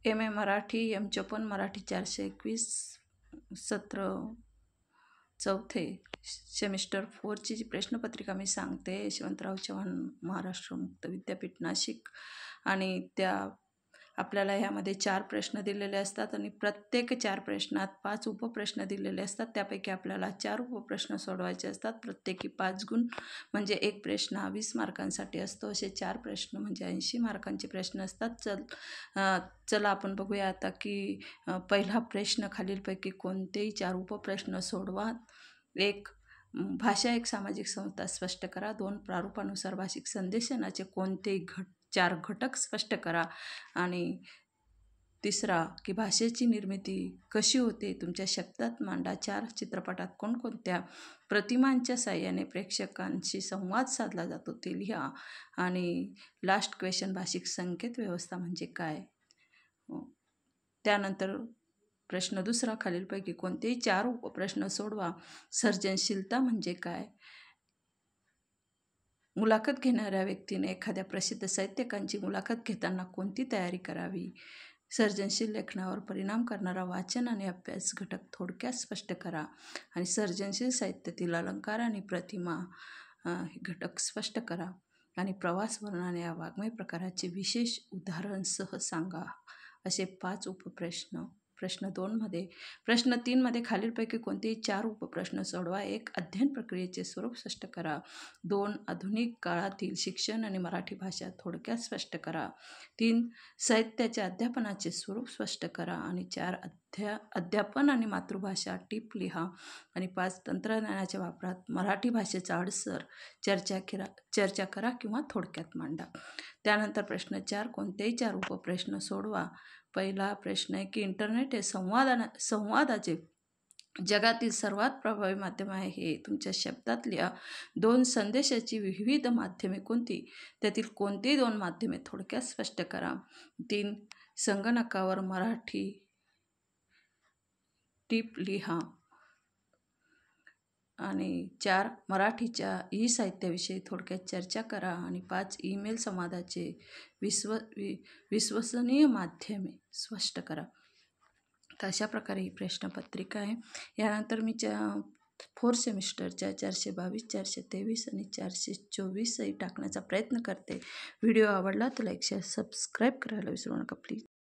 MA Marathi M54 Marathi 421 सत्र चौथे semester 4ची जी प्रश्नपत्रिका मी सांगते, यशवंतराव चव्हाण महाराष्ट्र मुक्त विद्यापीठ नाशिक. आणि त्या आपल्याला ह्यामध्ये 4 प्रश्न दिलेले असतात आणि प्रत्येक 4 प्रश्नात 5 उपप्रश्न दिलेले असतात. त्यापैकी आपल्याला 4 उपप्रश्न सोडवायचे असतात. प्रत्येकी 5 गुण, म्हणजे एक प्रश्न हा 20 मार्कांसाठी असतो. असे 4 प्रश्न म्हणजे 80 मार्कांचे प्रश्न असतात. चला आपण बघूया आता की पहिला प्रश्न खालीलपैकी कोणतेही 4 उपप्रश्न सोडवा. 1. भाषा एक सामाजिक संस्था स्पष्ट करा. 2. प्रारूपानुसार भाषिक संदेशनाचे कोणतेही 4 घटक स्पष्ट करा. आणि तिसरा की भाषेची निर्मिती कशी होते तुमच्या शब्दात मांडा. 4. चित्रपटात कोणकोणत्या प्रतिमांच्या साहाय्याने प्रेक्षकांशी संवाद साधला जातो ते लिहा. आणि लास्ट क्वेश्चन, भाषिक संकेत व्यवस्था म्हणजे काय. त्यानंतर प्रश्न दुसरा, खालीलपैकी कोणतेही 4 उपप्रश्न सोडवा. सर्जनशीलता म्हणजे काय. मुलाखत घेणाऱ्या व्यक्तीने एखाद्या प्रसिद्ध साहित्यिकांची मुलाखत घेताना कोणती तयारी करावी. सर्जनशील लेखनावर परिणाम करणारा वाचन आणि अभ्यास घटक थोडक्यात स्पष्ट करा. आणि सर्जनशील साहित्यातील अलंकार आणि प्रतिमा हे घटक स्पष्ट करा. आणि प्रवास वर्णन या वाङ्मय प्रकाराचे विशेष उदाहरणसह सांगा. असे 5 उपप्रश्न. प्रश्न 3 मध्ये खालीलपैकी कोणतेही 4 उपप्रश्न सोडवा. 1. अध्ययन प्रक्रियेचे स्वरूप स्पष्ट करा. 2. आधुनिक काळातील शिक्षण आणि मराठी भाषा थोडक्यात स्पष्ट करा. 3. साहित्याच्या अध्यापनाचे स्वरूप स्पष्ट करा. आणि 4. अध्यापन आणि मातृभाषा टिप लिहा. आणि 5. तंत्रज्ञानाच्या वापरात मराठी भाषेचा अडसर चर्चा करा किंवा थोडक्यात मांडा. त्यानंतर प्रश्न 4, कोणतेही 4 उपप्रश्न सोडवा. पहिला प्रश्न आहे की इंटरनेट हे संवादाचे जगातील सर्वात प्रभावी माध्यम आहे हे तुमच्या शब्दात लिहा. 2. संदेशाची विविध माध्यमे कोणती, त्यातील कोणती 2 माध्यमे थोडक्यात स्पष्ट करा. 3. संगणकावर मराठी टिप लिहा. आणि 4. मराठीच्या ई-साहित्याविषयी थोडक्यात चर्चा करा. आणि 5. ईमेल संवादाचे विश्वसनीय माध्यमे स्पष्ट करा. तर अशा प्रकारे ही प्रश्नपत्रिका आहे. यानंतर मी 4 सेमिस्टरच्या 422, 423 आणि 424 टाकण्याचा प्रयत्न करते. व्हिडिओ आवडला तर लाईक, शेअर, सबस्क्राईब करायला विसरू नका प्लीज.